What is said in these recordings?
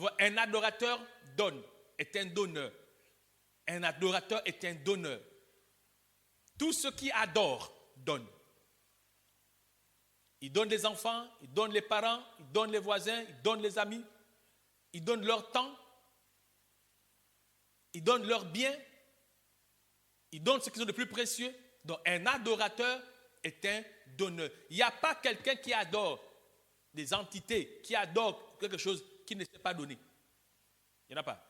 voit, un adorateur donne, est un donneur. Un adorateur est un donneur. Tout ce qui adore, donne. Il donne les enfants, il donne les parents, il donne les voisins, il donne les amis, il donne leur temps, il donne leurs biens, il donne ce qu'ils ont de plus précieux. Donc un adorateur est un donneur. Il n'y a pas quelqu'un qui adore des entités, qui adore quelque chose qui ne s'est pas donné. Il n'y en a pas.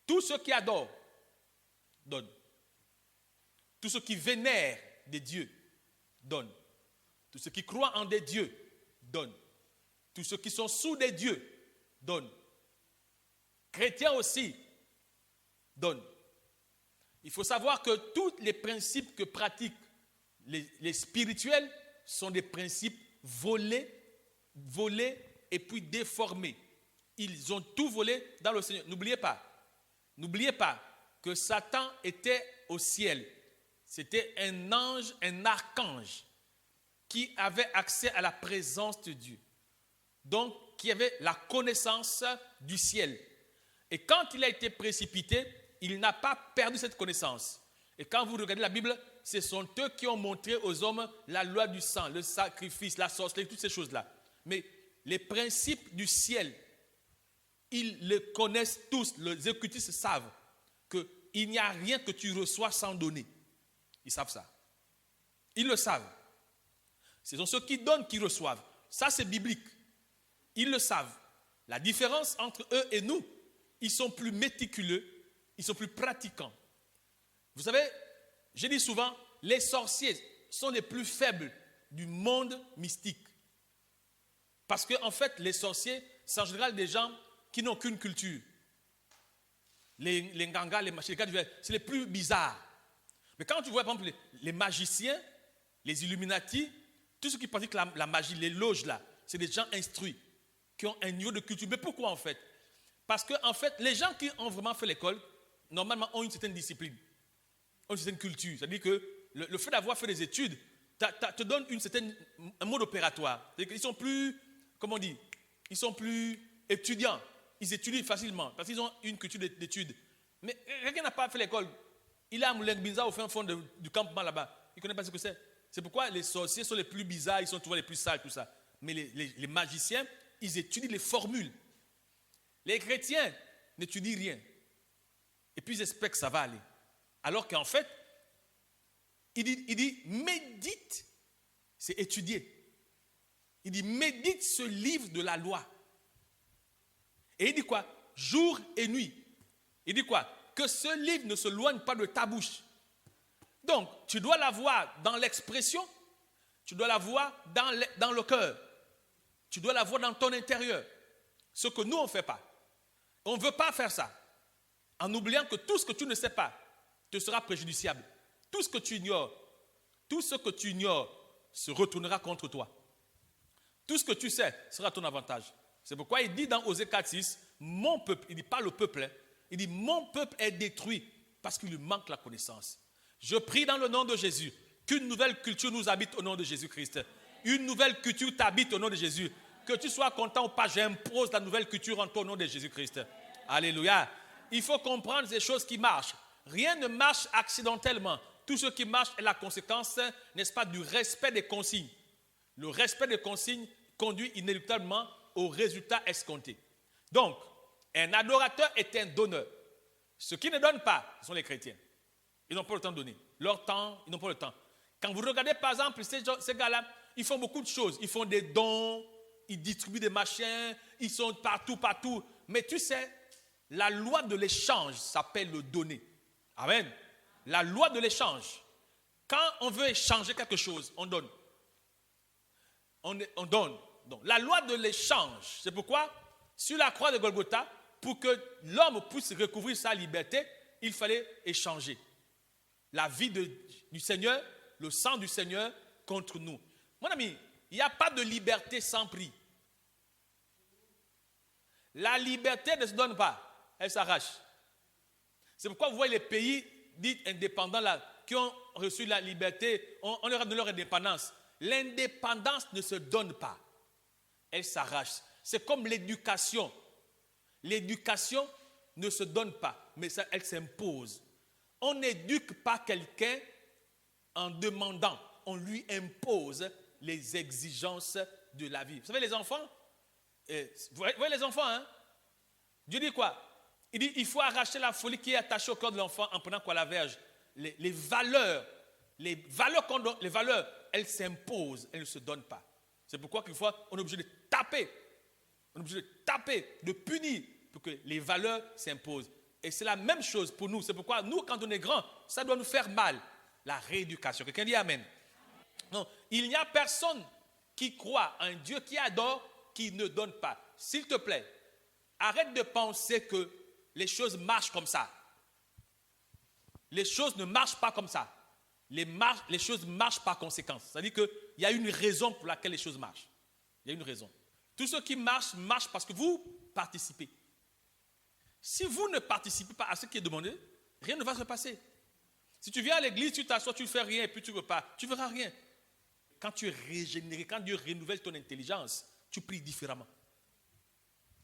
Tous ceux qui adorent, donnent. Tous ceux qui vénèrent des dieux, donnent. Tous ceux qui croient en des dieux, donnent. Tous ceux qui sont sous des dieux, donnent. Chrétiens aussi, donnent. Il faut savoir que tous les principes que pratiquent les spirituels sont des principes volés et puis déformés. Ils ont tout volé dans le Seigneur. N'oubliez pas que Satan était au ciel. C'était un ange, un archange qui avait accès à la présence de Dieu. Donc, qui avait la connaissance du ciel. Et quand il a été précipité, il n'a pas perdu cette connaissance. Et quand vous regardez la Bible, ce sont eux qui ont montré aux hommes la loi du sang, le sacrifice, la sorcellerie, toutes ces choses-là. Mais les principes du ciel, ils le connaissent tous. Les occultistes savent qu'il n'y a rien que tu reçois sans donner. Ils savent ça. Ils le savent. Ce sont ceux qui donnent qui reçoivent. Ça, c'est biblique. Ils le savent. La différence entre eux et nous, ils sont plus méticuleux, ils sont plus pratiquants. Vous savez, je dis souvent, les sorciers sont les plus faibles du monde mystique. Parce qu'en fait, les sorciers, c'est en général des gens qui n'ont qu'une culture. Les Nganga, les machines, c'est les plus bizarres. Mais quand tu vois, par exemple, les magiciens, les Illuminati, tous ceux qui pratiquent la magie, les loges là, c'est des gens instruits, qui ont un niveau de culture. Mais pourquoi en fait? Parce que en fait, les gens qui ont vraiment fait l'école, normalement ont une certaine discipline, ont une certaine culture. C'est-à-dire que le fait d'avoir fait des études te donne un mode opératoire. C'est-à-dire qu'ils sont plus, comment on dit, ils sont plus étudiants. Ils étudient facilement parce qu'ils ont une culture d'études. Mais quelqu'un n'a pas fait l'école. Il est à Moulengbinza au fin fond du campement là-bas. Il ne connaît pas ce que c'est. C'est pourquoi les sorciers sont les plus bizarres, ils sont toujours les plus sales, tout ça. Mais les magiciens, ils étudient les formules. Les chrétiens n'étudient rien. Et puis ils espèrent que ça va aller. Alors qu'en fait, il dit médite, c'est étudier. Il dit médite ce livre de la loi. Et il dit quoi? Jour et nuit. Il dit quoi? Que ce livre ne se loigne pas de ta bouche. Donc, tu dois l'avoir dans l'expression, tu dois l'avoir dans le cœur, tu dois l'avoir dans ton intérieur. Ce que nous, on ne fait pas. On ne veut pas faire ça. En oubliant que tout ce que tu ne sais pas te sera préjudiciable. Tout ce que tu ignores se retournera contre toi. Tout ce que tu sais sera ton avantage. C'est pourquoi il dit dans Osée 4:6, mon peuple, il ne dit pas le peuple, il dit mon peuple est détruit parce qu'il lui manque la connaissance. Je prie dans le nom de Jésus qu'une nouvelle culture nous habite au nom de Jésus-Christ. Une nouvelle culture t'habite au nom de Jésus. Que tu sois content ou pas, j'impose la nouvelle culture en toi au nom de Jésus-Christ. Alléluia. Il faut comprendre ces choses qui marchent. Rien ne marche accidentellement. Tout ce qui marche est la conséquence, n'est-ce pas, du respect des consignes. Le respect des consignes conduit inéluctablement au résultat escompté. Donc, un adorateur est un donneur. Ceux qui ne donnent pas, ce sont les chrétiens. Ils n'ont pas le temps de donner. Leur temps, ils n'ont pas le temps. Quand vous regardez par exemple ces gars-là, ils font beaucoup de choses. Ils font des dons, ils distribuent des machins, ils sont partout. Mais tu sais, la loi de l'échange s'appelle le donner. Amen. La loi de l'échange. Quand on veut échanger quelque chose, on donne. On donne. Donc, la loi de l'échange, c'est pourquoi sur la croix de Golgotha, pour que l'homme puisse recouvrir sa liberté, il fallait échanger la vie du Seigneur, le sang du Seigneur contre nous. Mon ami, il n'y a pas de liberté sans prix. La liberté ne se donne pas, elle s'arrache. C'est pourquoi vous voyez les pays dits indépendants là, qui ont reçu la liberté, on leur a donné leur indépendance. L'indépendance ne se donne pas, elle s'arrache. C'est comme l'éducation. L'éducation ne se donne pas, mais ça, elle s'impose. On n'éduque pas quelqu'un en demandant. On lui impose les exigences de la vie. Vous savez, les enfants, vous voyez les enfants, hein? Dieu dit quoi? Il dit, il faut arracher la folie qui est attachée au corps de l'enfant en prenant quoi la verge. Les valeurs, elles s'imposent, elles ne se donnent pas. C'est pourquoi quelquefois, on est obligé de taper. On est obligé de taper, de punir pour que les valeurs s'imposent. Et c'est la même chose pour nous. C'est pourquoi nous, quand on est grand, ça doit nous faire mal. La rééducation. Quelqu'un dit Amen. Non, il n'y a personne qui croit en un Dieu qui adore, qui ne donne pas. S'il te plaît, arrête de penser que les choses marchent comme ça. Les choses ne marchent pas comme ça. Les choses marchent par conséquence. C'est-à-dire qu'il y a une raison pour laquelle les choses marchent. Il y a une raison. Tout ce qui marche, marche parce que vous participez. Si vous ne participez pas à ce qui est demandé, rien ne va se passer. Si tu viens à l'église, tu t'assois, tu ne fais rien et puis tu repars, tu ne verras rien. Quand tu es régénéré, quand Dieu renouvelle ton intelligence, tu pries différemment.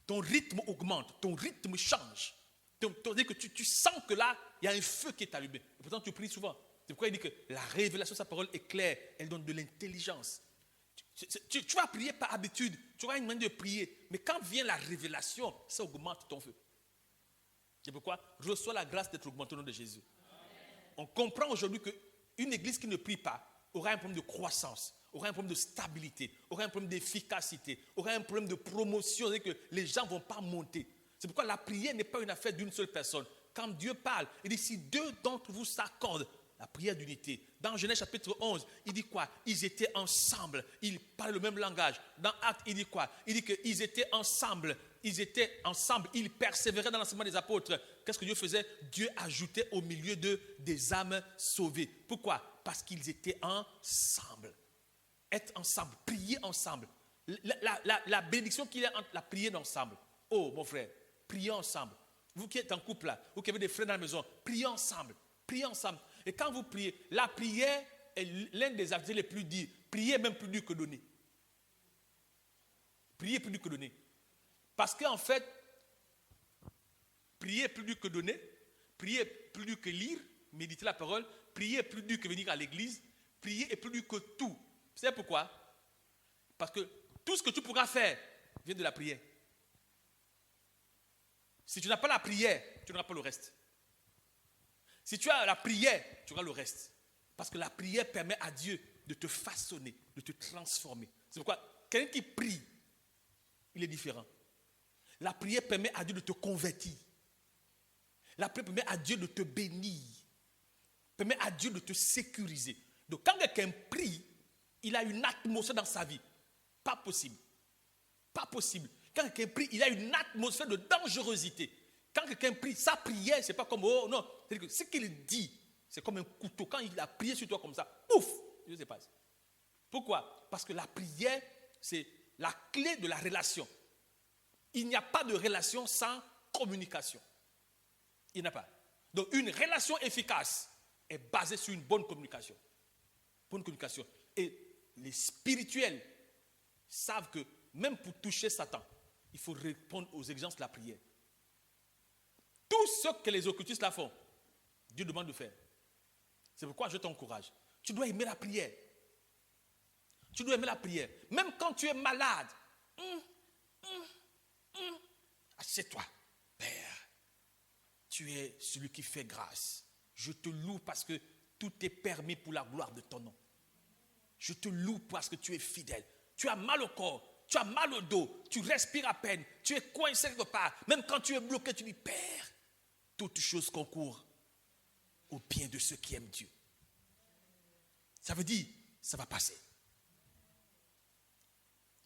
Ton rythme augmente, ton rythme change. Que tu sens que là, il y a un feu qui est allumé. Et pourtant, tu pries souvent. C'est pourquoi il dit que la révélation de sa parole est claire. Elle donne de l'intelligence. Tu vas prier par habitude. Tu auras une manière de prier. Mais quand vient la révélation, ça augmente ton feu. C'est pourquoi reçois la grâce d'être augmenté au nom de Jésus. On comprend aujourd'hui qu'une église qui ne prie pas aura un problème de croissance, aura un problème de stabilité, aura un problème d'efficacité, aura un problème de promotion. C'est-à-dire que les gens ne vont pas monter. C'est pourquoi la prière n'est pas une affaire d'une seule personne. Quand Dieu parle, il dit si deux d'entre vous s'accordent, la prière d'unité. Dans Genèse chapitre 11, il dit quoi? Ils étaient ensemble, ils parlaient le même langage. Dans Actes, il dit quoi? Il dit qu'ils étaient ensemble, ils persévéraient dans l'enseignement des apôtres. Qu'est-ce que Dieu faisait? Dieu ajoutait au milieu d'eux des âmes sauvées. Pourquoi? Parce qu'ils étaient ensemble. Être ensemble, prier ensemble. La bénédiction qu'il y a entre la prière ensemble. Oh mon frère, priez ensemble. Vous qui êtes en couple là, vous qui avez des frères dans la maison, priez ensemble. Priez ensemble. Et quand vous priez, la prière est l'un des actes les plus durs. Prier est même plus dur que donner. Prier est plus dur que donner. Parce qu'en fait, prier est plus dur que donner. Prier est plus dur que lire, méditer la parole. Prier est plus dur que venir à l'église. Prier est plus dur que tout. Vous savez pourquoi? Parce que tout ce que tu pourras faire vient de la prière. Si tu n'as pas la prière, tu n'auras pas le reste. Si tu as la prière, tu auras le reste. Parce que la prière permet à Dieu de te façonner, de te transformer. C'est pourquoi quelqu'un qui prie, il est différent. La prière permet à Dieu de te convertir. La prière permet à Dieu de te bénir. Permet à Dieu de te sécuriser. Donc quand quelqu'un prie, il a une atmosphère dans sa vie. Pas possible. Pas possible. Quand quelqu'un prie, il a une atmosphère de dangerosité. Quand quelqu'un prie, sa prière, c'est pas comme, oh non. C'est-à-dire que ce qu'il dit, c'est comme un couteau. Quand il a prié sur toi comme ça, pouf, Dieu se passe. Pourquoi? Parce que la prière, c'est la clé de la relation. Il n'y a pas de relation sans communication. Il n'y en a pas. Donc une relation efficace est basée sur une bonne communication. Bonne communication. Et les spirituels savent que même pour toucher Satan, il faut répondre aux exigences de la prière. Tout ce que les occultistes là font, Dieu demande de faire. C'est pourquoi je t'encourage. Tu dois aimer la prière. Tu dois aimer la prière. Même quand tu es malade. Assieds-toi. Père, tu es celui qui fait grâce. Je te loue parce que tout est permis pour la gloire de ton nom. Je te loue parce que tu es fidèle. Tu as mal au corps. Tu as mal au dos. Tu respires à peine. Tu es coincé quelque part. Même quand tu es bloqué, tu dis, Père, toutes choses concourent au bien de ceux qui aiment Dieu. Ça veut dire, ça va passer.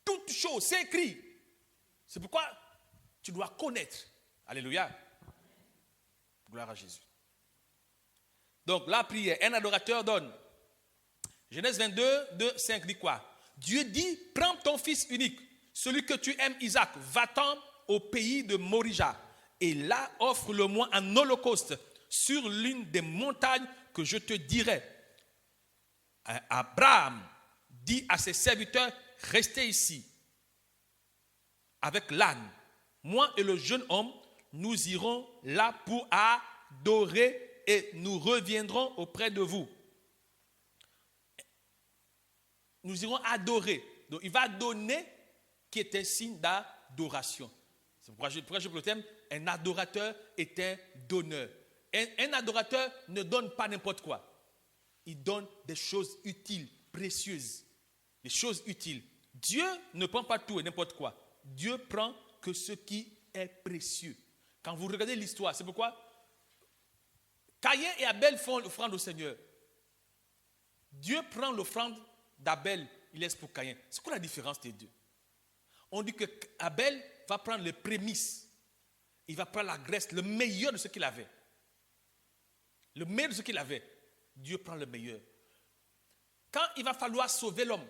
Toutes choses, c'est écrit. C'est pourquoi tu dois connaître. Alléluia. Gloire à Jésus. Donc, la prière, un adorateur donne. Genèse 22, 2, 5 dit quoi? Dieu dit, prends ton fils unique, celui que tu aimes, Isaac, va-t'en au pays de Morija. Et là, offre-le-moi en holocauste sur l'une des montagnes que je te dirai. Abraham dit à ses serviteurs, restez ici. avec l'âne. Moi et le jeune homme, nous irons là pour adorer et nous reviendrons auprès de vous. Nous irons adorer. Donc, il va donner qui est un signe d'adoration. C'est pourquoi je prends le thème, un adorateur est un donneur. Un adorateur ne donne pas n'importe quoi. Il donne des choses utiles, précieuses. Des choses utiles. Dieu ne prend pas tout et n'importe quoi. Dieu prend que ce qui est précieux. Quand vous regardez l'histoire, c'est pourquoi Caïn et Abel font l'offrande au Seigneur. Dieu prend l'offrande d'Abel, il laisse pour Caïn. C'est quoi la différence des deux? On dit que Abel va prendre les prémices. Il va prendre la graisse, le meilleur de ce qu'il avait. Le meilleur de ce qu'il avait. Dieu prend le meilleur. Quand il va falloir sauver l'homme,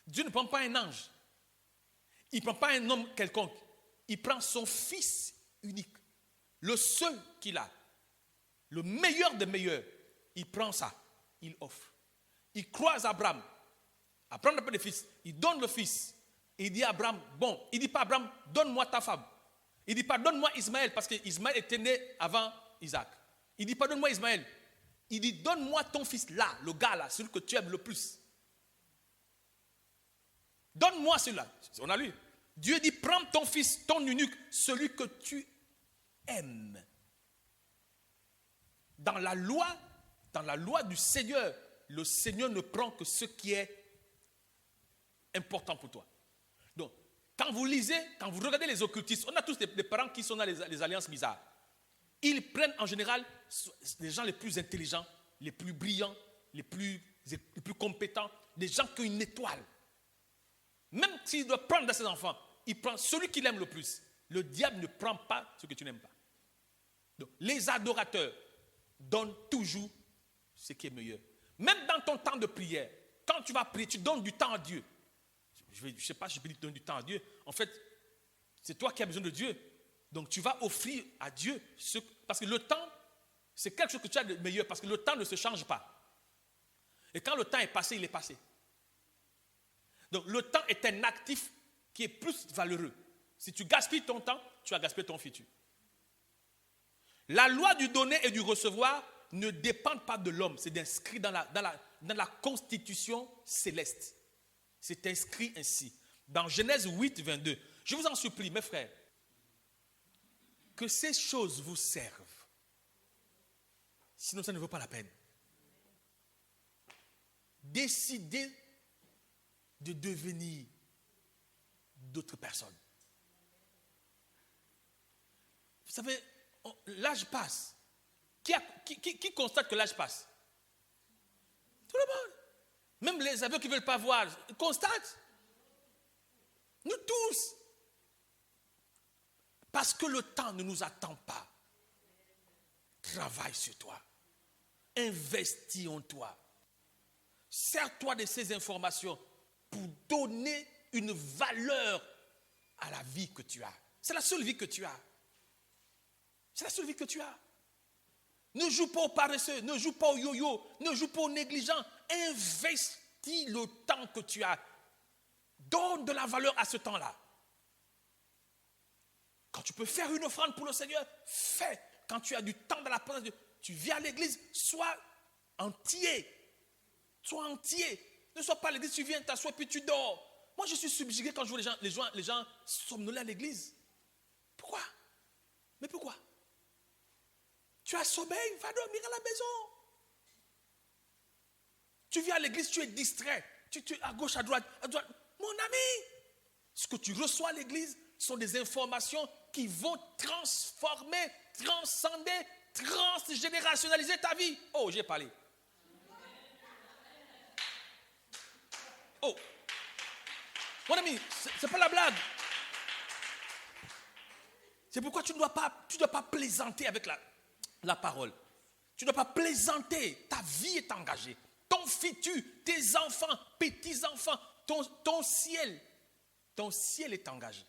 Dieu ne prend pas un ange. Il ne prend pas un homme quelconque. Il prend son fils unique. Le seul qu'il a. Le meilleur des meilleurs. Il prend ça. Il offre. Il croise Abraham. Abraham n'a pas de fils. Il donne le fils. Il dit à Abraham, bon, il ne dit pas à Abraham, donne-moi ta femme. Il ne dit pas, donne-moi Ismaël, parce qu'Ismaël était né avant Isaac. Il ne dit pas, donne-moi Ismaël. Il dit, donne-moi ton fils là, le gars là, celui que tu aimes le plus. Donne-moi celui-là. On a lu. Dieu dit, prends ton fils, ton unique, celui que tu aimes. Dans la loi du Seigneur, le Seigneur ne prend que ce qui est important pour toi. Donc, quand vous lisez, quand vous regardez les occultistes, on a tous des parents qui sont dans les alliances bizarres. Ils prennent en général les gens les plus intelligents, les plus brillants, les plus compétents, des gens qui ont une étoile. Même s'il doit prendre de ses enfants, il prend celui qu'il aime le plus. Le diable ne prend pas ce que tu n'aimes pas. Donc, les adorateurs donnent toujours ce qui est meilleur. Même dans ton temps de prière, quand tu vas prier, tu donnes du temps à Dieu. Je ne sais pas si je peux dire donner du temps à Dieu. En fait, c'est toi qui as besoin de Dieu. Donc tu vas offrir à Dieu parce que le temps, c'est quelque chose que tu as de meilleur, parce que le temps ne se change pas. Et quand le temps est passé, il est passé. Donc le temps est un actif qui est plus valeureux. Si tu gaspilles ton temps, tu vas gaspiller ton futur. La loi du donner et du recevoir ne dépendent pas de l'homme. C'est inscrit dans la constitution céleste. C'est inscrit ainsi. Dans Genèse 8, 22. Je vous en supplie, mes frères, que ces choses vous servent. Sinon, ça ne vaut pas la peine. Décidez de devenir d'autres personnes. Vous savez, l'âge passe. Qui constate que l'âge passe? Tout le monde. Même les aveugles qui ne veulent pas voir, ils constatent. Nous tous. Parce que le temps ne nous attend pas. Travaille sur toi. Investis en toi. Sers-toi de ces informations pour donner une valeur à la vie que tu as. C'est la seule vie que tu as. C'est la seule vie que tu as. Ne joue pas au paresseux, ne joue pas au yo-yo, ne joue pas au négligent. Investis le temps que tu as. Donne de la valeur à ce temps-là. Quand tu peux faire une offrande pour le Seigneur, fais. Quand tu as du temps dans la présence de Dieu, tu viens à l'église, sois entier. Sois entier. Ne sois pas à l'église, tu viens t'asseoir puis tu dors. Moi, je suis subjugué quand je vois les gens somnolents à l'église. Pourquoi? Mais pourquoi? Tu as sommeil, va dormir à la maison. Tu viens à l'église, tu es distrait. Tu es à gauche, à droite. Mon ami, ce que tu reçois à l'église sont des informations qui vont transformer, transcender, transgénérationnaliser ta vie. Oh, j'ai parlé. Oh, mon ami, c'est pas la blague. C'est pourquoi tu ne dois pas plaisanter avec la parole. Tu ne dois pas plaisanter. Ta vie est engagée. Ton futur, tes enfants, petits-enfants, ton ciel est engagé.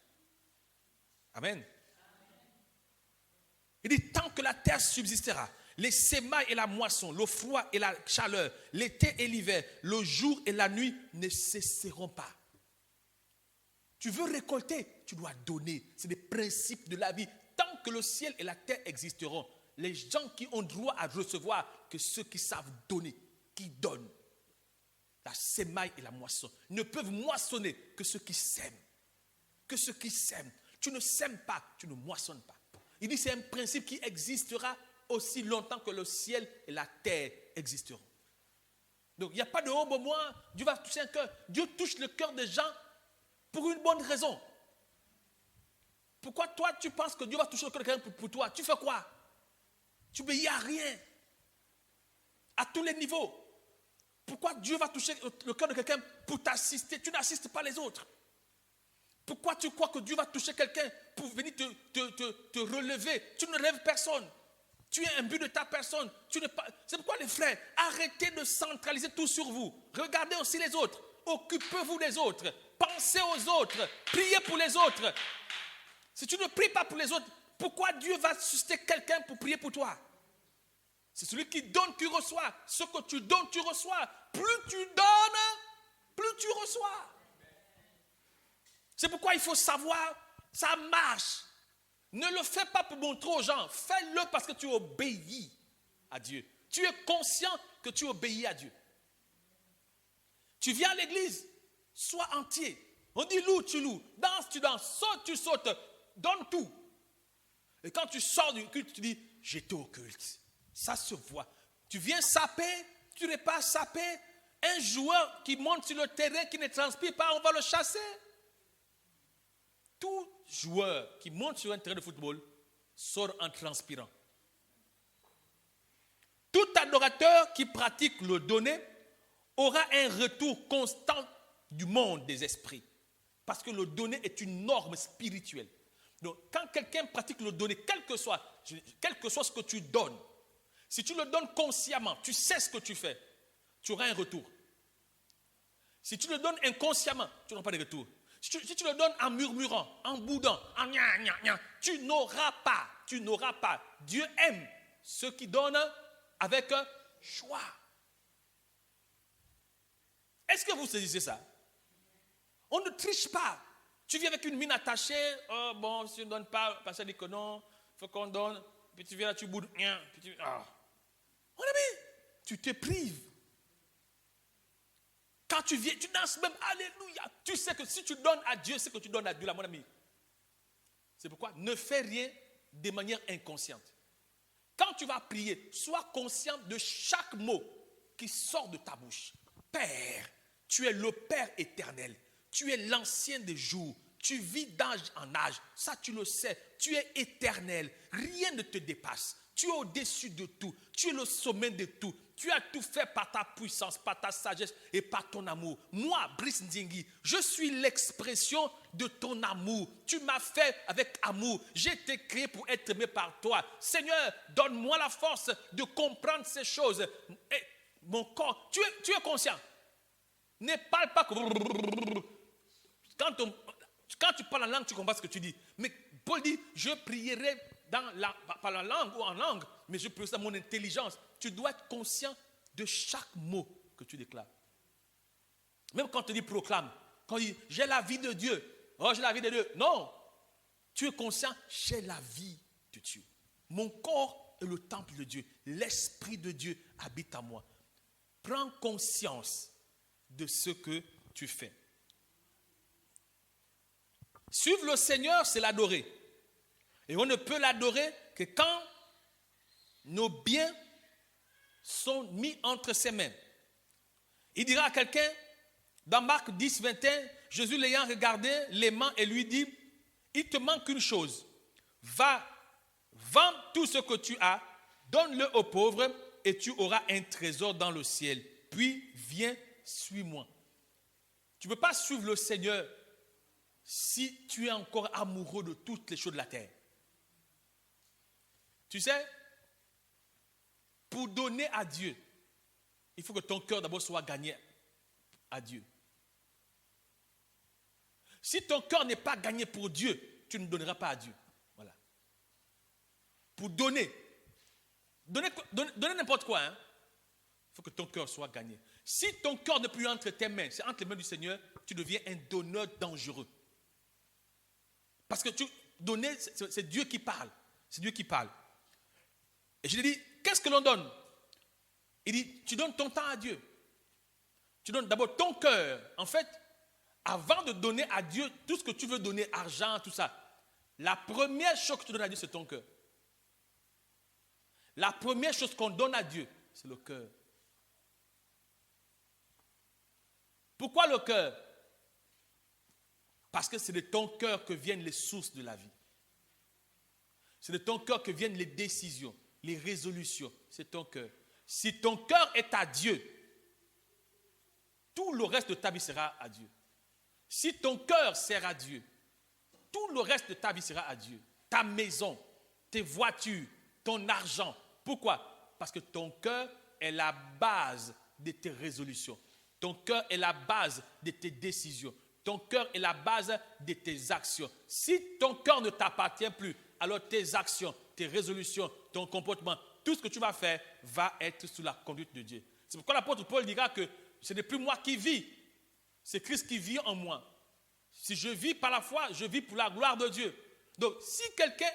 Amen. Il dit, tant que la terre subsistera, les semailles et la moisson, le froid et la chaleur, l'été et l'hiver, le jour et la nuit ne cesseront pas. Tu veux récolter, tu dois donner. C'est des principes de la vie. Tant que le ciel et la terre existeront, les gens qui ont droit à recevoir, que ceux qui savent donner, qui donnent. La sémaille et la moisson ne peuvent moissonner que ceux qui sèment. Que ceux qui sèment. Tu ne sèmes pas, tu ne moissonnes pas. Il dit c'est un principe qui existera aussi longtemps que le ciel et la terre existeront. Donc il n'y a pas de haut au moins. Dieu va toucher un cœur. Dieu touche le cœur des gens pour une bonne raison. Pourquoi toi tu penses que Dieu va toucher le cœur de quelqu'un pour toi? Tu fais quoi? Tu obéis à rien. À tous les niveaux. Pourquoi Dieu va toucher le cœur de quelqu'un pour t'assister? Tu n'assistes pas les autres. Pourquoi tu crois que Dieu va toucher quelqu'un pour venir te relever? Tu ne relèves personne. Tu es un but de ta personne. C'est pourquoi les frères, arrêtez de centraliser tout sur vous. Regardez aussi les autres. Occupez-vous des autres. Pensez aux autres. Priez pour les autres. Si tu ne pries pas pour les autres, pourquoi Dieu va susciter quelqu'un pour prier pour toi? C'est celui qui donne qui reçoit. Ce que tu donnes, tu reçois. Plus tu donnes, plus tu reçois. C'est pourquoi il faut savoir, ça marche. Ne le fais pas pour montrer aux gens. Fais-le parce que tu obéis à Dieu. Tu es conscient que tu obéis à Dieu. Tu viens à l'église, sois entier. On dit loue, tu loues. Danse, tu danses. Saute, tu sautes. Donne tout. Et quand tu sors du culte, tu dis, j'étais au culte. Ça se voit. Tu viens saper, tu n'es pas saper. Un joueur qui monte sur le terrain, qui ne transpire pas, on va le chasser. Tout joueur qui monte sur un terrain de football sort en transpirant. Tout adorateur qui pratique le donner aura un retour constant du monde des esprits. Parce que le donner est une norme spirituelle. Donc, quand quelqu'un pratique le donner, quel que soit ce que tu donnes, si tu le donnes consciemment, tu sais ce que tu fais, tu auras un retour. Si tu le donnes inconsciemment, tu n'auras pas de retour. Si tu le donnes en murmurant, en boudant, en gna gna gna, tu n'auras pas. Dieu aime ceux qui donnent avec joie. Est-ce que vous saisissez ça? On ne triche pas. Tu viens avec une mine attachée. Oh bon, si on ne donne pas, parce que dit que non, il faut qu'on donne. Puis tu viens là, tu boudes. Puis mon ami, tu te prives. Quand tu viens, tu danses même, alléluia. Tu sais que si tu donnes à Dieu, c'est que tu donnes à Dieu, là, mon ami. C'est pourquoi ne fais rien de manière inconsciente. Quand tu vas prier, sois conscient de chaque mot qui sort de ta bouche. Père, tu es le Père éternel. Tu es l'ancien des jours. Tu vis d'âge en âge. Ça, tu le sais. Tu es éternel. Rien ne te dépasse. Tu es au-dessus de tout. Tu es le sommet de tout. Tu as tout fait par ta puissance, par ta sagesse et par ton amour. Moi, Brice Ndingui, je suis l'expression de ton amour. Tu m'as fait avec amour. J'ai été créé pour être aimé par toi. Seigneur, donne-moi la force de comprendre ces choses. Et mon corps, tu es conscient. Ne parle pas comme... Quand tu parles en langue, tu comprends ce que tu dis. Mais Paul dit, je prierai par la langue ou en langue, mais je prierai dans mon intelligence. Tu dois être conscient de chaque mot que tu déclares. Même quand tu dis proclame, quand tu dis j'ai la vie de Dieu, oh j'ai la vie de Dieu. Non, tu es conscient, j'ai la vie de Dieu. Mon corps est le temple de Dieu. L'Esprit de Dieu habite en moi. Prends conscience de ce que tu fais. Suivre le Seigneur, c'est l'adorer. Et on ne peut l'adorer que quand nos biens sont mis entre ses mains. Il dira à quelqu'un, dans Marc 10, 21, Jésus l'ayant regardé, l'aimant et lui dit, il te manque une chose. Va, vends tout ce que tu as, donne-le aux pauvres et tu auras un trésor dans le ciel. Puis viens, suis-moi. Tu ne peux pas suivre le Seigneur si tu es encore amoureux de toutes les choses de la terre. Tu sais, pour donner à Dieu, il faut que ton cœur d'abord soit gagné à Dieu. Si ton cœur n'est pas gagné pour Dieu, tu ne donneras pas à Dieu. Voilà. Pour donner n'importe quoi, il faut que ton cœur soit gagné. Si ton cœur n'est plus entre tes mains, c'est entre les mains du Seigneur, tu deviens un donneur dangereux. Parce que donner, c'est Dieu qui parle. C'est Dieu qui parle. Et je lui ai dit, qu'est-ce que l'on donne? Il dit, tu donnes ton temps à Dieu. Tu donnes d'abord ton cœur. En fait, avant de donner à Dieu tout ce que tu veux donner, argent, tout ça, la première chose que tu donnes à Dieu, c'est ton cœur. La première chose qu'on donne à Dieu, c'est le cœur. Pourquoi le cœur? Parce que c'est de ton cœur que viennent les sources de la vie. C'est de ton cœur que viennent les décisions, les résolutions. C'est ton cœur. Si ton cœur est à Dieu, tout le reste de ta vie sera à Dieu. Si ton cœur sert à Dieu, tout le reste de ta vie sera à Dieu. Ta maison, tes voitures, ton argent. Pourquoi? Parce que ton cœur est la base de tes résolutions. Ton cœur est la base de tes décisions. Ton cœur est la base de tes actions. Si ton cœur ne t'appartient plus, alors tes actions, tes résolutions, ton comportement, tout ce que tu vas faire va être sous la conduite de Dieu. C'est pourquoi l'apôtre Paul dira que ce n'est plus moi qui vis, c'est Christ qui vit en moi. Si je vis par la foi, je vis pour la gloire de Dieu. Donc, si quelqu'un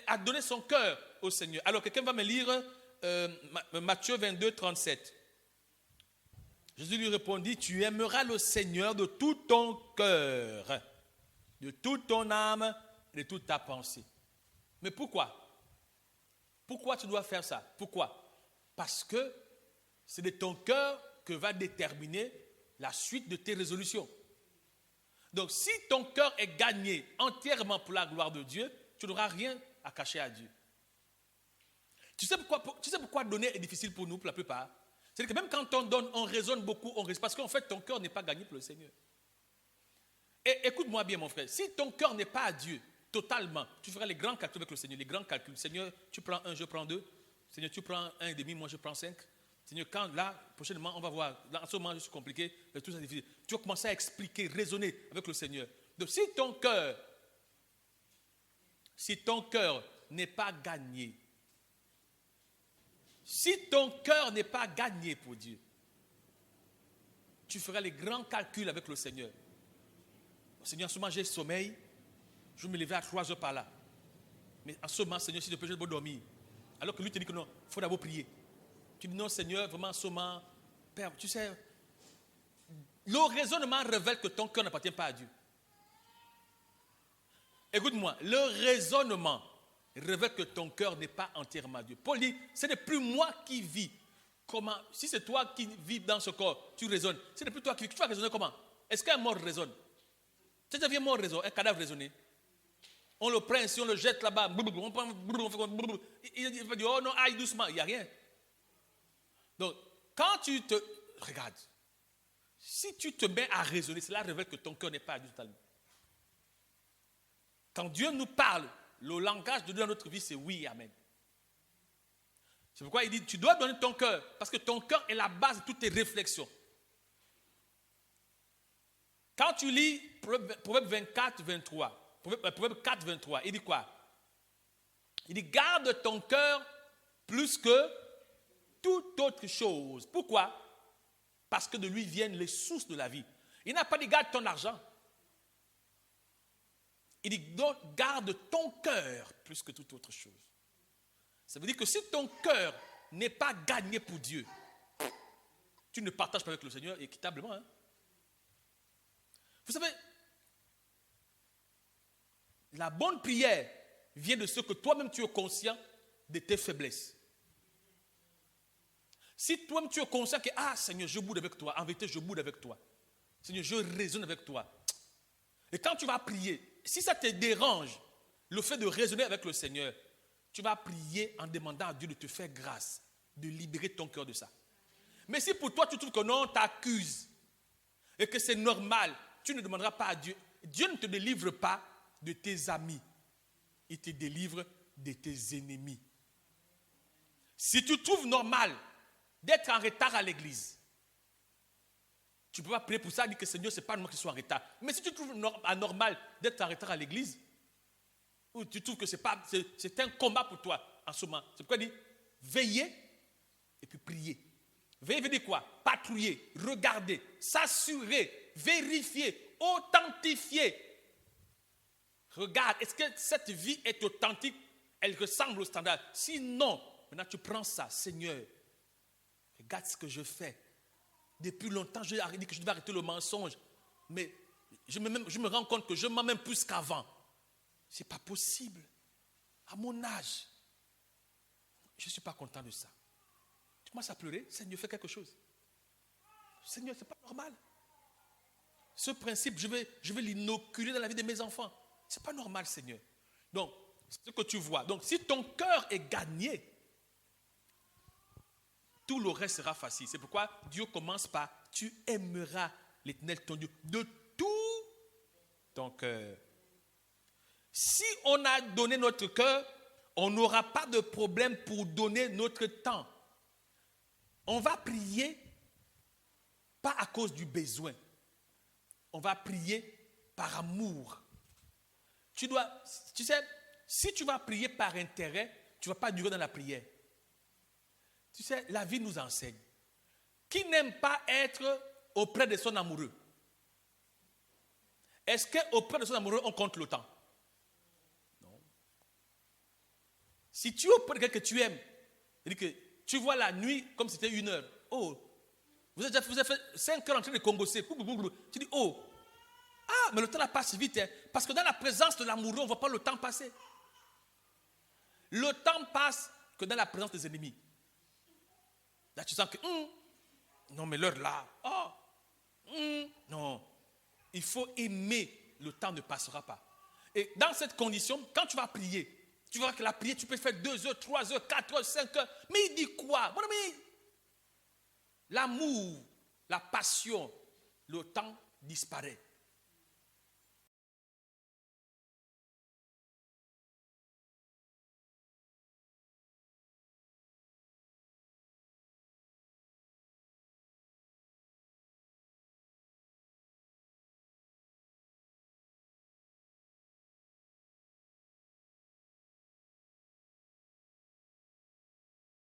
a donné son cœur au Seigneur, alors quelqu'un va me lire Matthieu 22, 37. Jésus lui répondit, tu aimeras le Seigneur de tout ton cœur, de toute ton âme et de toute ta pensée. Mais pourquoi? Pourquoi tu dois faire ça? Pourquoi? Parce que c'est de ton cœur que va déterminer la suite de tes résolutions. Donc, si ton cœur est gagné entièrement pour la gloire de Dieu, tu n'auras rien à cacher à Dieu. Tu sais pourquoi donner est difficile pour nous, pour la plupart? C'est que même quand on donne, on raisonne beaucoup, parce qu'en fait, ton cœur n'est pas gagné pour le Seigneur. Et écoute-moi bien, mon frère, si ton cœur n'est pas à Dieu, totalement, tu feras les grands calculs avec le Seigneur, les grands calculs. Seigneur, tu prends 1, je prends 2. Seigneur, tu prends 1,5, moi je prends 5. Seigneur, quand là, prochainement, on va voir, là, en ce moment, je suis compliqué, tout ça est difficile. Tu vas commencer à expliquer, raisonner avec le Seigneur. Donc, si ton cœur n'est pas gagné, pour Dieu, tu feras les grands calculs avec le Seigneur. Seigneur, en ce moment, j'ai sommeil, je vais me lever à 3 heures par là. Mais en ce moment, Seigneur, si je peux, je vais dormir. Alors que lui te dit que non, il faut d'abord prier. Tu dis non, Seigneur, vraiment en ce moment, Père, tu sais, le raisonnement révèle que ton cœur n'appartient pas à Dieu. Écoute-moi, le raisonnement révèle que ton cœur n'est pas entièrement à Dieu. Paul dit, ce n'est plus moi qui vis. Comment? Si c'est toi qui vis dans ce corps, tu raisonnes. Ce n'est plus toi qui vis. Tu vas raisonner comment? Est-ce qu'un mort raisonne? Tu sais, un mort raisonne, un cadavre raisonner. On le prend ici, on le jette là-bas. On prend, il va dire, oh non, aïe, doucement. Il n'y a rien. Donc, quand tu te... Regarde. Si tu te mets à raisonner, cela révèle que ton cœur n'est pas à Dieu totalement. Quand Dieu nous parle, le langage de Dieu dans notre vie, c'est oui, amen. C'est pourquoi il dit, tu dois donner ton cœur, parce que ton cœur est la base de toutes tes réflexions. Quand tu lis Proverbe 24, 23, Proverbe 4, 23, il dit quoi? Il dit, garde ton cœur plus que toute autre chose. Pourquoi? Parce que de lui viennent les sources de la vie. Il n'a pas dit garde ton argent. Il dit donc garde ton cœur plus que toute autre chose. Ça veut dire que si ton cœur n'est pas gagné pour Dieu, tu ne partages pas avec le Seigneur équitablement. Hein? Vous savez, la bonne prière vient de ce que toi-même tu es conscient de tes faiblesses. Si toi-même tu es conscient que, Seigneur, je boude avec toi, en vérité, je boude avec toi. Seigneur, je raisonne avec toi. Et quand tu vas prier, si ça te dérange, le fait de raisonner avec le Seigneur, tu vas prier en demandant à Dieu de te faire grâce, de libérer ton cœur de ça. Mais si pour toi tu trouves que non, on t'accuse et que c'est normal, tu ne demanderas pas à Dieu. Dieu ne te délivre pas de tes amis, il te délivre de tes ennemis. Si tu trouves normal d'être en retard à l'église, tu ne peux pas prier pour ça, dire que Seigneur, ce n'est pas moi qui suis en retard. Mais si tu trouves anormal d'être en retard à l'église, ou tu trouves que c'est un combat pour toi en ce moment, c'est pourquoi il dit veiller et puis prier. Veiller veut dire quoi? Patrouiller, regarder, s'assurer, vérifier, authentifier. Regarde, est-ce que cette vie est authentique? Elle ressemble au standard. Sinon, maintenant tu prends ça. Seigneur, regarde ce que je fais. Depuis longtemps, je dit que je devais arrêter le mensonge. Mais je me rends compte que je mens même plus qu'avant. Ce n'est pas possible. À mon âge, je ne suis pas content de ça. Tu commences à pleurer, Seigneur, fais quelque chose. Seigneur, ce n'est pas normal. Ce principe, je vais l'inoculer dans la vie de mes enfants. Ce n'est pas normal, Seigneur. Donc, c'est ce que tu vois. Donc, si ton cœur est gagné, tout le reste sera facile. C'est pourquoi Dieu commence par « Tu aimeras l'Éternel ton Dieu de tout ton cœur ». Si on a donné notre cœur, on n'aura pas de problème pour donner notre temps. On va prier pas à cause du besoin. On va prier par amour. Tu sais, si tu vas prier par intérêt, tu ne vas pas durer dans la prière. Tu sais, la vie nous enseigne. Qui n'aime pas être auprès de son amoureux? Est-ce qu'auprès de son amoureux, on compte le temps? Non. Si tu es auprès de quelqu'un que tu aimes, c'est-à-dire que tu vois la nuit comme si c'était 1 heure. Oh, vous avez fait 5 heures en train de congosser. Tu dis, oh, ah, mais le temps passe vite. Hein, parce que dans la présence de l'amoureux, on ne voit pas le temps passer. Le temps passe que dans la présence des ennemis. Là, tu sens que, non, mais l'heure là, non. Il faut aimer, le temps ne passera pas. Et dans cette condition, quand tu vas prier, tu verras que la prière, tu peux faire 2 heures, 3 heures, 4 heures, 5 heures. Mais il dit quoi? Mon ami, l'amour, la passion, le temps disparaît.